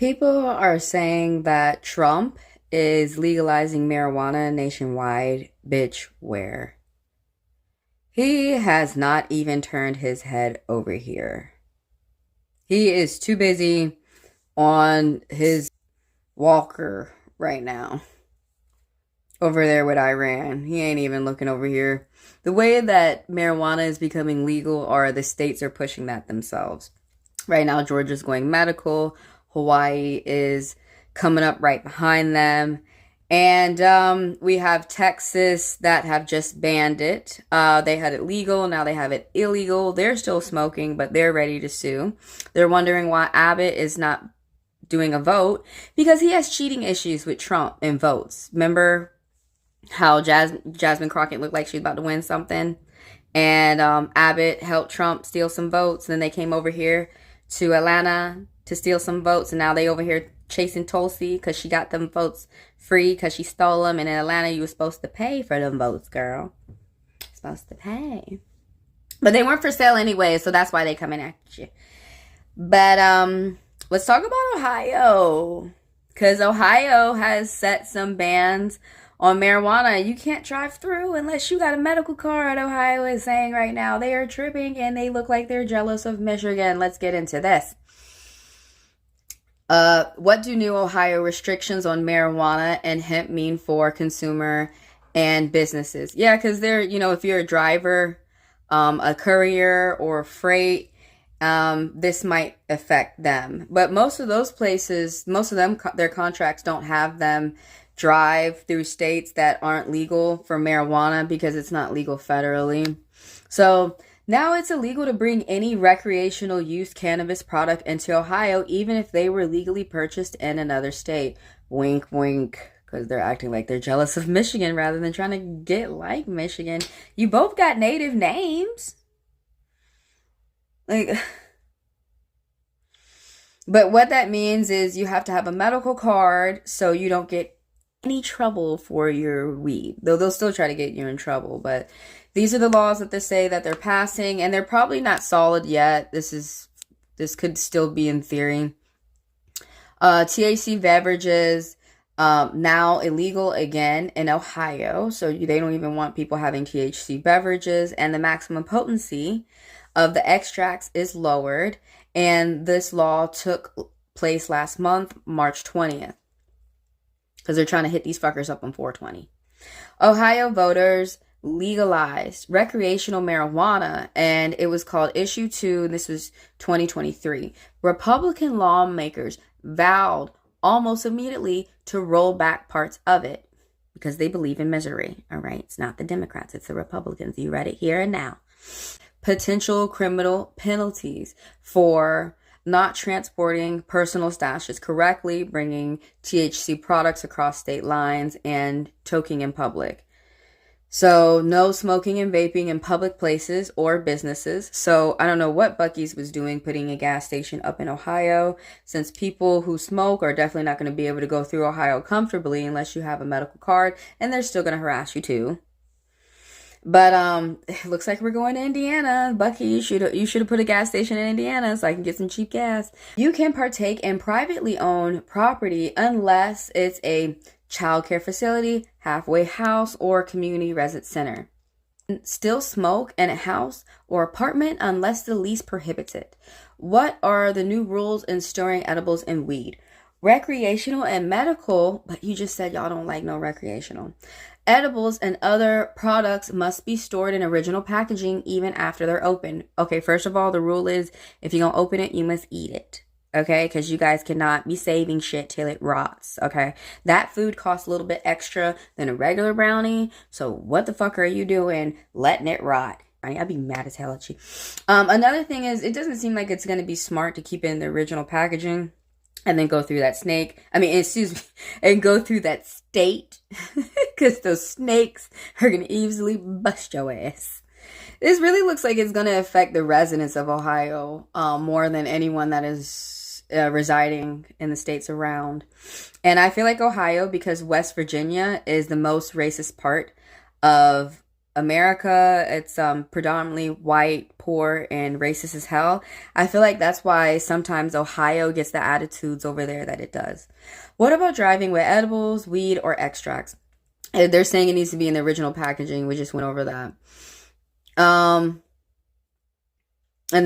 People are saying that Trump is legalizing marijuana nationwide. Bitch, where? He has not even turned his head over here. He is too busy on his walker right now. Over there with Iran. He ain't even looking over here. The way that marijuana is becoming legal are the states are pushing that themselves. Right now, Georgia's going medical. Hawaii is coming up right behind them. And we have Texas that have just banned it. They had it legal. Now they have it illegal. They're still smoking, but they're ready to sue. They're wondering why Abbott is not doing a vote because he has cheating issues with Trump in votes. Remember how Jasmine Crockett looked like she was about to win something? And Abbott helped Trump steal some votes. Then they came over here to Atlanta to steal some votes. And now they over here chasing Tulsi because she got them votes free because she stole them. And in Atlanta, you were supposed to pay for them votes, girl. Supposed to pay. But they weren't for sale anyway, so that's why they coming at you. But let's talk about Ohio. Because Ohio has set some bans on marijuana. You can't drive through unless you got a medical card. Ohio is saying right now they are tripping and they look like they're jealous of Michigan. Let's get into this. What do new Ohio restrictions on marijuana and hemp mean for consumer and businesses? Yeah, because they're, if you're a driver, a courier or freight, this might affect them. But most of those places, most of them, their contracts don't have them drive through states that aren't legal for marijuana because it's not legal federally. So now it's illegal to bring any recreational use cannabis product into Ohio, even if they were legally purchased in another state. Wink, wink, because they're acting like they're jealous of Michigan rather than trying to get like Michigan. You both got native names. But what that means is you have to have a medical card so you don't get any trouble for your weed. Though they'll still try to get you in trouble. But these are the laws that they say that they're passing, and they're probably not solid yet. This could still be in theory. THC beverages now illegal again in Ohio. So they don't even want people having THC beverages, and the maximum potency of the extracts is lowered. And this law took place last month, March 20th. Because they're trying to hit these fuckers up on 420. Ohio voters legalized recreational marijuana, and it was called Issue 2, and this was 2023. Republican lawmakers vowed almost immediately to roll back parts of it because they believe in misery, all right? It's not the Democrats, it's the Republicans. You read it here and now. Potential criminal penalties for not transporting personal stashes correctly, bringing THC products across state lines, and toking in public. So no smoking and vaping in public places or businesses. So I don't know what Buc-ee's was doing putting a gas station up in Ohio, since people who smoke are definitely not going to be able to go through Ohio comfortably unless you have a medical card, and they're still going to harass you too. But it looks like we're going to Indiana. Bucky, you should have put a gas station in Indiana so I can get some cheap gas. You can partake in privately owned property unless it's a childcare facility, halfway house, or community residence center. Still smoke in a house or apartment unless the lease prohibits it. What are the new rules in storing edibles and weed? Recreational and medical, but you just said y'all don't like no recreational. Edibles and other products must be stored in original packaging even after they're opened. Okay, first of all, the rule is if you're going to open it, you must eat it. Okay, because you guys cannot be saving shit till it rots. Okay, that food costs a little bit extra than a regular brownie. So what the fuck are you doing letting it rot? I'd be mad as hell at you. Another thing is, it doesn't seem like it's going to be smart to keep it in the original packaging and then go through that and go through that state, because those snakes are going to easily bust your ass. This really looks like it's going to affect the residents of Ohio more than anyone that is residing in the states around. And I feel like Ohio, because West Virginia is the most racist part of America. It's predominantly white poor and racist as hell. I feel like that's why sometimes Ohio gets the attitudes over there that it does. What about driving with edibles, weed, or extracts? They're saying it needs to be in the original packaging. We just went over that. And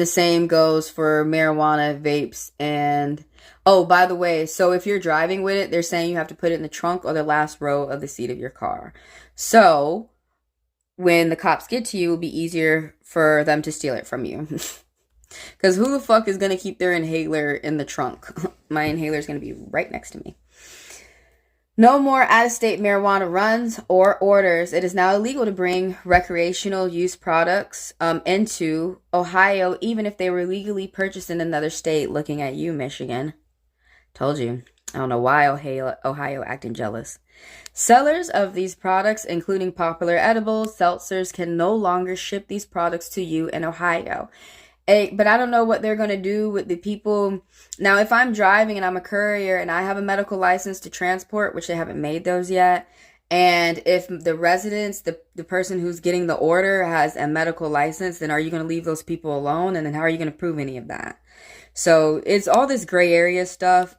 the same goes for marijuana, vapes, and oh, by the way, so if you're driving with it, they're saying you have to put it in the trunk or the last row of the seat of your car. So when the cops get to you, it'll be easier for them to steal it from you. Because who the fuck is going to keep their inhaler in the trunk? My inhaler is going to be right next to me. No more out-of-state marijuana runs or orders. It is now illegal to bring recreational use products into Ohio, even if they were legally purchased in another state. Looking at you, Michigan. Told you. I don't know why Ohio acting jealous. Sellers of these products, including popular edibles, seltzers, can no longer ship these products to you in Ohio. But I don't know what they're going to do with the people. Now, if I'm driving and I'm a courier and I have a medical license to transport, which they haven't made those yet, and if the residents, the person who's getting the order has a medical license, then are you going to leave those people alone? And then how are you going to prove any of that? So it's all this gray area stuff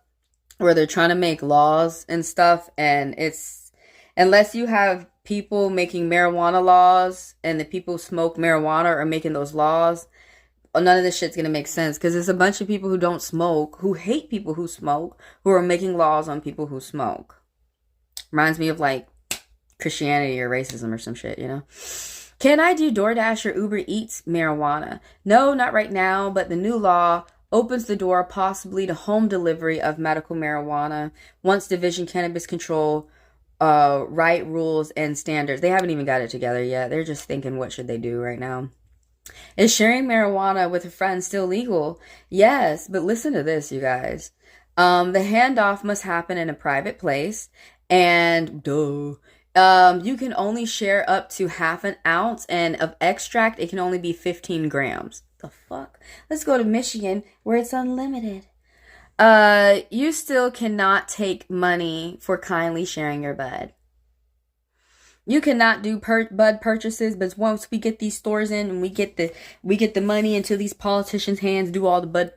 where they're trying to make laws and stuff. And it's, unless you have people making marijuana laws and the people who smoke marijuana are making those laws, none of this shit's gonna make sense, because there's a bunch of people who don't smoke, who hate people who smoke, who are making laws on people who smoke. Reminds me of like Christianity or racism or some shit, you know? Can I do DoorDash or Uber Eats marijuana? No, not right now, but the new law opens the door possibly to home delivery of medical marijuana once Division Cannabis Control write rules and standards. They haven't even got it together yet. They're just thinking, what should they do right now? Is sharing marijuana with a friend still legal? Yes, but listen to this, you guys. The handoff must happen in a private place, and you can only share up to half an ounce, and of extract, it can only be 15 grams. The fuck? Let's go to Michigan, where it's unlimited. You still cannot take money for kindly sharing your bud. You cannot do bud purchases, but once we get these stores in and we get the money into these politicians' hands, do all the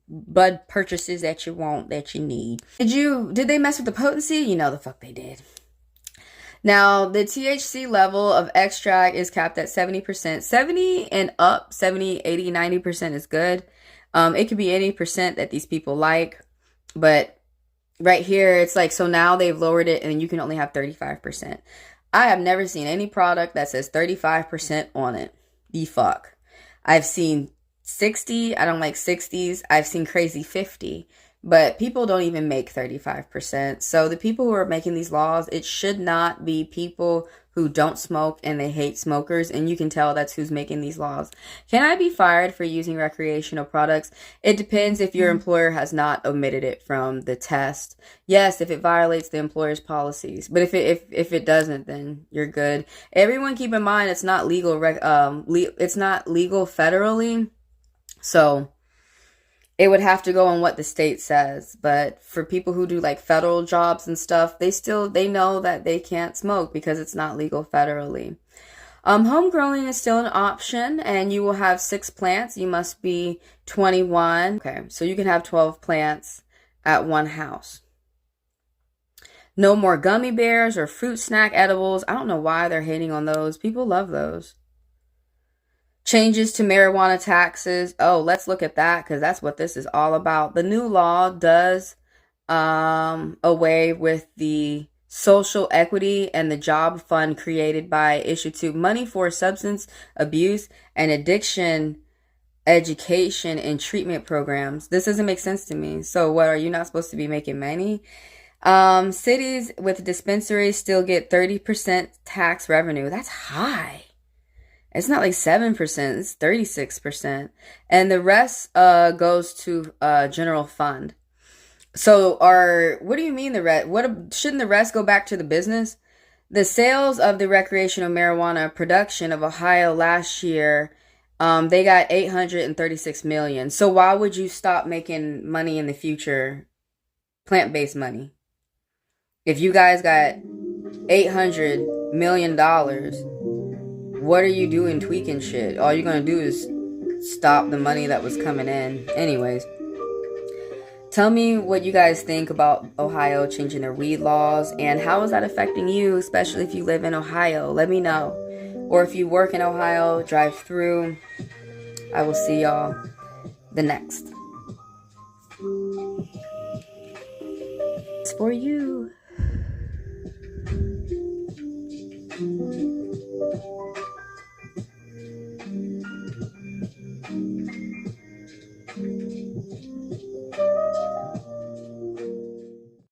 bud purchases that you want, that you need. Did they mess with the potency? You know the fuck they did. Now, the THC level of extract is capped at 70%. 70 and up, 70, 80, 90% is good. It could be any percent that these people like, but right here, it's like, so now they've lowered it and you can only have 35%. I have never seen any product that says 35% on it. The fuck. I've seen 60. I don't like 60s. I've seen crazy 50. But people don't even make 35%. So the people who are making these laws, it should not be people who don't smoke and they hate smokers. And you can tell that's who's making these laws. Can I be fired for using recreational products? It depends if your employer has not omitted it from the test. Yes, if it violates the employer's policies. But if it doesn't, then you're good. Everyone keep in mind it's not legal. It's not legal federally. So it would have to go on what the state says. But for people who do like federal jobs and stuff, they know that they can't smoke because it's not legal federally. Home growing is still an option, and you will have 6 plants. You must be 21. Okay, so you can have 12 plants at one house. No more gummy bears or fruit snack edibles. I don't know why they're hating on those. People love those. Changes to marijuana taxes. Oh, let's look at that because that's what this is all about. The new law does away with the social equity and the job fund created by Issue 2. Money for substance abuse and addiction education and treatment programs. This doesn't make sense to me. So what, are you not supposed to be making money? Cities with dispensaries still get 30% tax revenue. That's high. It's not like 7%, it's 36%. And the rest goes to general fund. So what do you mean the rest? Shouldn't the rest go back to the business? The sales of the recreational marijuana production of Ohio last year, they got $836 million. So why would you stop making money in the future, plant-based money? If you guys got $800 million, what are you doing tweaking shit? All you're going to do is stop the money that was coming in. Anyways, tell me what you guys think about Ohio changing their weed laws, and how is that affecting you, especially if you live in Ohio. Let me know. Or if you work in Ohio, drive through. I will see y'all the next. It's for you.